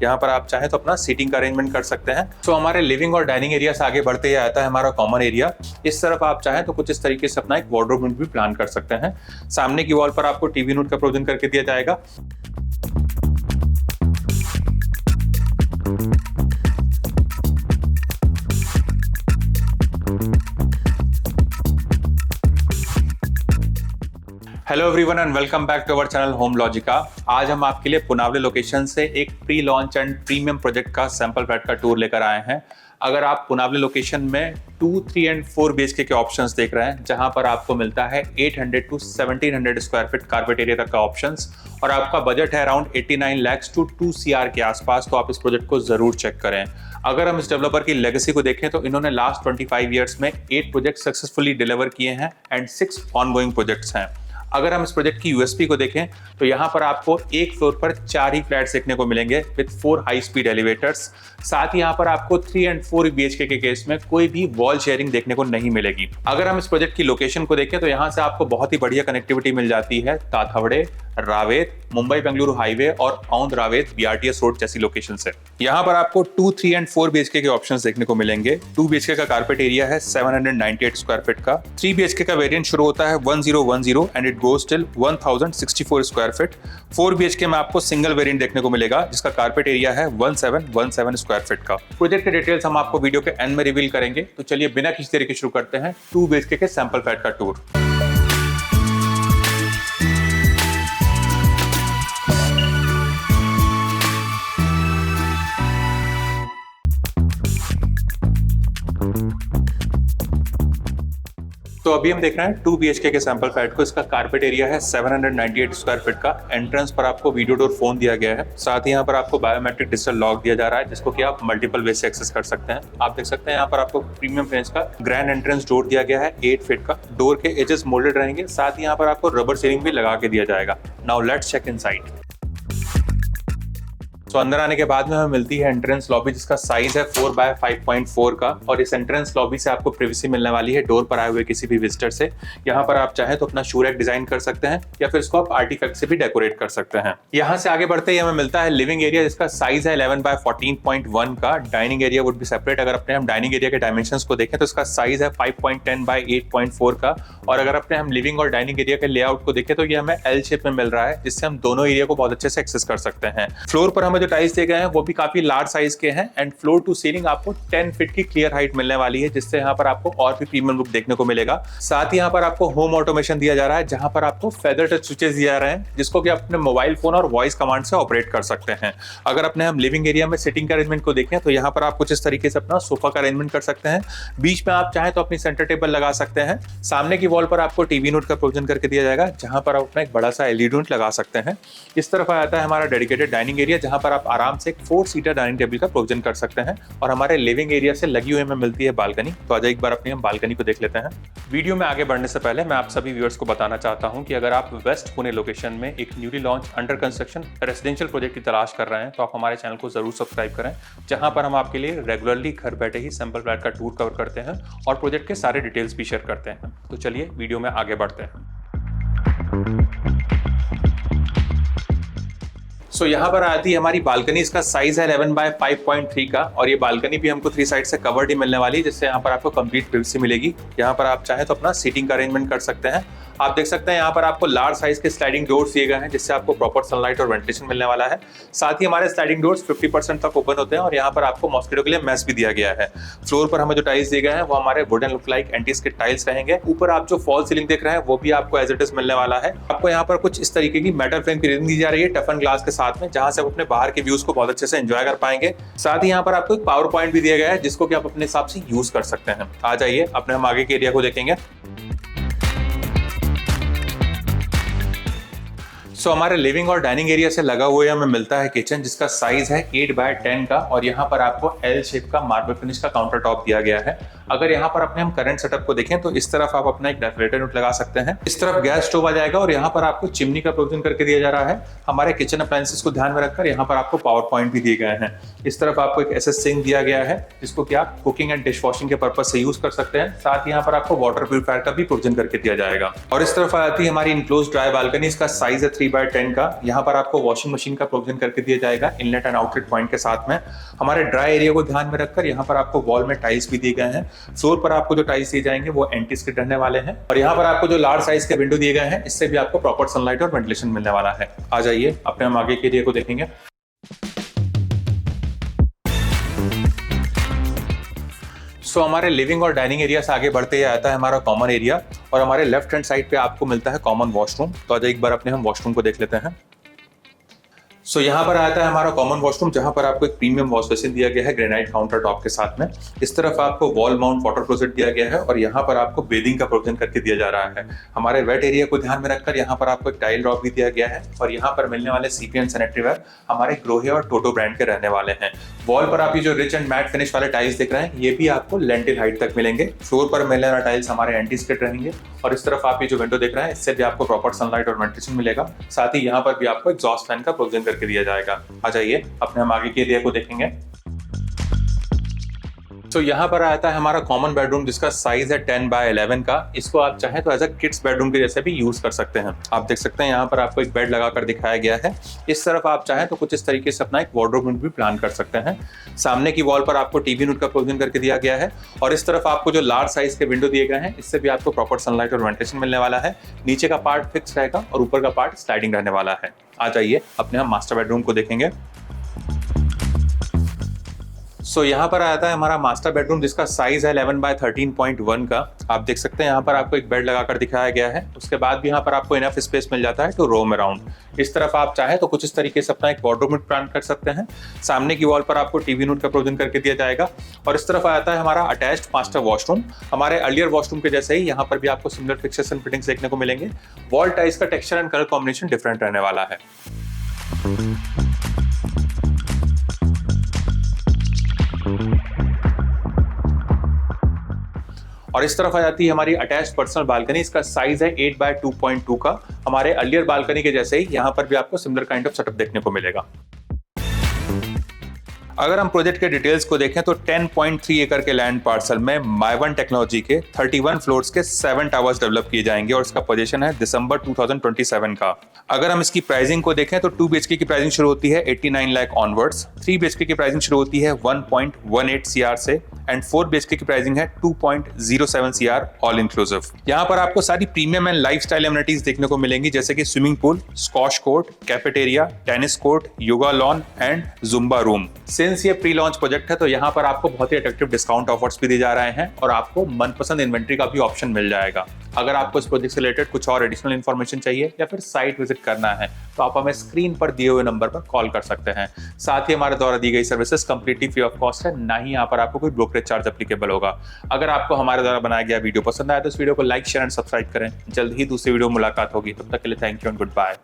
यहाँ पर आप चाहें तो अपना सीटिंग का अरेंजमेंट कर सकते हैं। सो हमारे लिविंग और डाइनिंग एरिया से आगे बढ़ते ही आता है हमारा कॉमन एरिया। इस तरफ आप चाहें तो कुछ इस तरीके से अपना एक वार्डरोब यूनिट भी प्लान कर सकते हैं। सामने की वॉल पर आपको टीवी यूनिट का प्रोविजन करके दिया जाएगा। Hello everyone and welcome back to our channel Home Logica. आज हम आपके लिए पुनावले लोकेशन से एक pre launch and premium project का सैंपल फ्लैट का टूर लेकर आए हैं। अगर आप पुनावले लोकेशन में 2, 3 एंड 4 BHK के ऑप्शंस देख रहे हैं, जहां पर आपको मिलता है 800 to 1700 square feet carpet area तक का ऑप्शंस और आपका बजट है अराउंड 89 लाख to 2 CR के आसपास, तो आप इस प्रोजेक्ट को जरूर चेक करें। अगर हम इस डेवलपर की लेगेसी को देखें तो इन्होंने लास्ट 25 ईयर्स में 8 प्रोजेक्ट सक्सेसफुली डिलीवर किए हैं एंड 6 ऑनगोइंग प्रोजेक्ट्स हैं। अगर हम इस प्रोजेक्ट की यूएसपी को देखें तो यहाँ पर आपको एक फ्लोर पर 4 ही फ्लैट्स देखने को मिलेंगे विद 4 हाई स्पीड एलिवेटर्स। साथ ही यहाँ पर आपको 3 एंड 4 BHK के केस में कोई भी वॉल शेयरिंग देखने को नहीं मिलेगी। अगर हम इस प्रोजेक्ट की लोकेशन को देखें तो यहाँ से आपको बहुत ही बढ़िया कनेक्टिविटी मिल जाती है ताथवड़े, रावेत, मुंबई बेंगलुरु हाईवे और औंध रावेत BRTS रोड जैसी लोकेशन से। यहाँ पर आपको 2, 3 एंड 4 BHK के ऑप्शंस देखने को मिलेंगे। 2 BHK का कारपेट एरिया है 798 स्क्वायर फीट का। 3 BHK का वेरिएंट शुरू होता है 1010 and it goes till 1064 square feet. 4 BHK में आपको सिंगल वेरिएंट देखने को मिलेगा जिसका कारपेट एरिया है 1717 स्क्वायर फीट का। प्रोजेक्ट के डिटेल्स हम आपको वीडियो के एंड में रिवील करेंगे, तो चलिए बिना किसी देरी के शुरू करते हैं 2 BHK के सैंपल फ्लैट का टूर। तो अभी हम देख रहे हैं 2 BHK के सैंपल फ्लैट को। इसका कारपेट एरिया है 798 स्क्वायर फीट का। एंट्रेंस पर आपको वीडियो डोर फोन दिया गया है। साथ ही यहाँ पर आपको बायोमेट्रिक डिजिटल लॉक दिया जा रहा है जिसको कि आप मल्टीपल वे से एक्सेस कर सकते हैं। आप देख सकते हैं यहाँ पर आपको प्रीमियम रेंज का ग्रैंड एंट्रेंस डोर दिया गया है 8 फीट का। डोर के एजेस मोल्डेड रहेंगे। साथ ही यहाँ पर आपको रबर सीलिंग भी लगा के दिया जाएगा। Now let's check inside. तो अंदर आने के बाद में हमें मिलती है एंट्रेंस लॉबी जिसका साइज है 4 बाय 5.4 का और इस एंट्रेंस लॉबी से आपको प्रिवेसी मिलने वाली है डोर पर आए हुए किसी भी विजिटर से। यहाँ पर आप चाहें तो अपना शू रैक डिजाइन कर सकते हैं या फिर इसको आप आर्टिफैक्ट से भी डेकोरेट कर सकते हैं। यहाँ से आगे बढ़ते ही हमें मिलता है लिविंग एरिया जिसका साइज है 11 बाय 14.1 का। Dining area would be separate. अगर अपने हम डाइनिंग एरिया के डायमेंशंस को देखें तो इसका साइज है 5.10 बाय 8.4 का और अगर अपने हम लिविंग और डाइनिंग एरिया के लेआउट को देखें तो ये हमें L शेप में मिल रहा है जिससे हम दोनों एरिया को बहुत अच्छे से एक्सेस कर सकते हैं। फ्लोर पर हमें जो टाइल्स दिए गए हैं वो भी काफी लार्ज साइज के हैं एंड फ्लोर टू सीलिंग आपको 10 फीट की क्लियर हाइट मिलने वाली है जिससे यहाँ पर आपको और भी प्रीमियम लुक देखने को मिलेगा। साथ ही यहाँ पर आपको होम ऑटोमेशन दिया जा रहा है जहां पर आपको फेदर टच स्विचेस दिए जा रहे हैं जिसको कि अपने मोबाइल फोन और वॉइस कमांड से ऑपरेट कर सकते हैं। अगर अपने हम लिविंग एरिया में सिटिंग का अरेंजमेंट को देखें तो यहाँ पर आप कुछ इस तरीके से अपना सोफा का अरेंजमेंट कर सकते हैं। बीच में आप चाहें तो अपनी सेंटर टेबल लगा सकते हैं। सामने की वॉल पर आपको टीवी यूनिट का प्रोविजन करके दिया जाएगा जहां पर आप अपना एक बड़ा सा LED यूनिट लगा सकते हैं। इस तरफ आ जाता है हमारा डेडिकेटेड डाइनिंग एरिया जहां पर आप आराम से एक 4 सीटर डाइनिंग टेबल का प्रोविजन कर सकते हैं और हमारे लिविंग एरिया से लगी हुई में मिलती है बालकनी। तो आज एक बार अपनी हम बालकनी को देख लेते हैं। वीडियो में आगे बढ़ने से पहले मैं आप सभी व्यूअर्स को बताना चाहता हूं कि अगर आप वेस्ट पुणे लोकेशन में एक newly launch under construction residential project की तलाश कर रहे हैं तो आप हमारे चैनल को जरूर सब्सक्राइब करें, जहां पर हम आपके लिए रेगुलरली घर बैठे ही सैंपल फ्लैट का टूर कवर करते हैं और प्रोजेक्ट के सारे डिटेल्स भी शेयर करते हैं। तो चलिए वीडियो में आगे बढ़ते हैं। सो यहाँ पर आती है हमारी बालकनी। इसका साइज है 11 बाय 5.3 का और ये बालकनी भी हमको 3 साइड से कवर्ड ही मिलने वाली है जिससे यहाँ पर आपको कंप्लीट प्राइवेसी मिलेगी। यहाँ पर आप चाहें तो अपना सीटिंग का अरेंजमेंट कर सकते हैं। आप देख सकते हैं यहाँ पर आपको लार्ज साइज के स्लाइडिंग डोर्स दिए गए हैं जिससे आपको प्रॉपर सनलाइट और वेंटिलेशन मिलने वाला है। साथ ही हमारे स्लाइडिंग डोर्स 50% तक ओपन होते हैं और यहाँ पर आपको मॉस्किटो के लिए मेश भी दिया गया है। फ्लोर पर हमें जो टाइल्स दिए गए हैं वो हमारे wooden look like anti skid tiles रहेंगे। ऊपर आप जो फॉल सीलिंग देख रहे हैं वो भी आपको एज इट इज मिलने वाला है। आपको यहाँ पर कुछ इस तरीके की मेटल फ्रेम की रेलिंग दी जा रही है टफन ग्लास के साथ में, जहां से आप अपने बाहर के व्यूज को बहुत अच्छे से एंजॉय कर पाएंगे। साथ ही यहाँ पर आपको एक पावर पॉइंट भी दिया गया है जिसको कि आप अपने हिसाब से यूज कर सकते हैं। आ जाइए अपने हम आगे के एरिया को देखेंगे। सो हमारे लिविंग और डाइनिंग एरिया से लगा हुआ हमें मिलता है किचन जिसका साइज है 8 बाय 10 का और यहाँ पर आपको L शेप का मार्बल फिनिश का काउंटर टॉप दिया गया है। अगर यहाँ पर अपने हम करंट सेटअप को देखें तो इस तरफ आप अपना एक रेफ्रिजरेटर यूनिट लगा सकते हैं, इस तरफ गैस स्टोव आ जाएगा और यहाँ पर आपको चिमनी का प्रोविजन करके दिया जा रहा है। हमारे किचन अप्लायंसेस को ध्यान में रखकर यहाँ पर आपको पावर पॉइंट भी दिए गए हैं। इस तरफ आपको एक एसएस सिंक दिया गया है जिसको कि आप कुकिंग एंड डिश वॉशिंग के पर्पज से यूज कर सकते हैं। साथ ही यहाँ पर आपको वाटर प्यूरिफायर का भी प्रोविजन करके दिया जाएगा। और इस तरफ आती है हमारी इनक्लोज ड्राई बालकनी, इसका साइज है 3x10 का। यहाँ पर आपको वॉशिंग मशीन का प्रोविजन करके दिया जाएगा इनलेट एंड आउटलेट पॉइंट के साथ में। हमारे ड्राई एरिया को ध्यान में रखकर यहाँ पर आपको वॉल में टाइल्स भी दिए गए हैं। फ्लोर पर आपको जो टाइल्स दिए जाएंगे वो एंटी स्किड रहने वाले हैं। और यहाँ पर आपको जो लार्ज साइज के विंडो दिए गए हैं इससे भी आपको प्रॉपर सनलाइट और वेंटिलेशन मिलने वाला है। आ जाइए अपने हम आगे के एरिया को देखेंगे। हमारे लिविंग और डाइनिंग एरिया से आगे बढ़ते ही आता है हमारा कॉमन एरिया और हमारे लेफ्ट हैंड साइड पे आपको मिलता है कॉमन वॉशरूम। तो आज एक बार अपने हम वॉशरूम को देख लेते हैं। यहाँ पर आता है हमारा कॉमन वॉशरूम जहां पर आपको एक प्रीमियम वॉश बेसिन दिया गया है ग्रेनाइट काउंटर टॉप के साथ में। इस तरफ आपको वॉल माउंट वाटर क्लोजेट दिया गया है और यहाँ पर आपको बेदिंग का प्रोविजन करके दिया जा रहा है। हमारे वेट एरिया को ध्यान में रखकर यहाँ पर आपको एक टाइल ड्रॉप भी दिया गया है और यहाँ पर मिलने वाले सीपीएन सैनिटरी वेयर हमारे ग्रोहे और टोटो ब्रांड के रहने वाले हैं। वॉल पर आप ये जो रिच एंड मैट फिनिश वाले टाइल्स दिख रहे हैं ये भी आपको लेंटिल हाइट तक मिलेंगे। फ्लोर पर मिलने वाला टाइल्स हमारे एंटी स्किड रहेंगे और इस तरफ आप ये जो विंडो देख रहे हैं इससे भी आपको प्रॉपर सनलाइट और वेंटिलेशन मिलेगा। साथ ही यहाँ पर भी आपको एग्जॉस्ट फैन का प्रोविजन करके दिया जाएगा। आ जाइए अपने हम आगे के एरिया को देखेंगे। यहाँ पर आता है हमारा कॉमन बेडरूम जिसका साइज है 10x11 का। इसको आप चाहें तो एज अ किड्स बेडरूम के जैसे भी यूज कर सकते हैं। आप देख सकते हैं यहाँ पर आपको एक बेड लगाकर दिखाया गया है। इस तरफ आप चाहें तो कुछ इस तरीके से अपना एक वार्डरोब यूनिट भी प्लान कर सकते हैं। सामने की वॉल पर आपको टीवी यूनिट का प्रोविजन करके दिया गया है और इस तरफ आपको जो लार्ज साइज के विंडो दिए गए हैं इससे भी आपको प्रॉपर सनलाइट और वेंटिलेशन मिलने वाला है। नीचे का पार्ट फिक्स रहेगा और ऊपर का पार्ट स्लाइडिंग रहने वाला है। आ जाइए अपने हम मास्टर बेडरूम को देखेंगे। यहाँ पर आता है हमारा मास्टर बेडरूम जिसका साइज है 11x13.1 का। आप देख सकते हैं यहाँ पर आपको एक बेड लगाकर दिखाया गया है। उसके बाद भी यहाँ पर आपको इनफ स्पेस मिल जाता है टू रोम अराउंड। इस तरफ आप चाहे तो कुछ इस तरीके से अपना एक वार्डरोब यूनिट प्लान कर सकते हैं। सामने की वॉल पर आपको टीवी यूनिट का प्रोविजन करके दिया जाएगा और इस तरफ आता है हमारा अटैच्ड मास्टर वॉशरूम। हमारे अर्लियर वॉशरूम के जैसे ही यहाँ पर भी आपको सिमिलर फिक्सर्स एंड फिटिंग्स देखने को मिलेंगे। वॉल टाइल्स का texture and colour combination different रहने वाला है। और इस तरफ आ जाती है हमारी अटैच्ड पर्सनल बालकनी। इसका साइज है 8x2.2 का। हमारे अर्लियर बालकनी के जैसे ही यहाँ पर भी आपको सिमिलर काइंड ऑफ सेटअप देखने को मिलेगा। अगर हम प्रोजेक्ट के डिटेल्स को देखें तो 10.3 एकड़ के लैंड पार्सल में माइवन टेक्नोलॉजी के 31 फ्लोर्स के 7 टावर्स डेवलप किए जाएंगे और इसका पोजीशन है दिसंबर 2027 का। अगर हम इसकी प्राइसिंग को देखें तो 2 BHK की प्राइसिंग शुरू होती है 89 लाख ऑनवर्ड्स, 3 BHK की प्राइसिंग शुरू होती है 1.18 CR से एंड 4 BHK की प्राइसिंग है 2.07 CR ऑल इंक्लूसिव। यहाँ पर आपको सारी प्रीमियम एंड लाइफस्टाइल एमिनिटीज देखने को मिलेंगी जैसे कि swimming pool, squash court, cafeteria, tennis court, yoga lawn and Zumba room. Since ये प्री लॉन्च प्रोजेक्ट है तो यहाँ पर आपको बहुत ही अट्रैक्टिव डिस्काउंट ऑफर्स भी दिए जा रहे हैं और आपको मनपसंद इन्वेंट्री का भी ऑप्शन मिल जाएगा। अगर आपको इस प्रोजेक्ट से रिलेटेड कुछ और एडिशनल इन्फॉर्मेशन चाहिए या फिर साइट विजिट करना है तो आप हमें स्क्रीन पर दिए हुए नंबर पर कॉल कर सकते हैं। साथ ही हमारे द्वारा दी गई services completely free of cost है, ना ही यहाँ पर आपको कोई ब्रोकरेज चार्ज एप्लीकेबल होगा। अगर आपको हमारे द्वारा बनाया गया वीडियो पसंद आया तो इस वीडियो को लाइक, शेयर एंड सब्सक्राइब करें। जल्द ही दूसरी वीडियो मुलाकात होगी, तब तक के लिए thank you and good bye.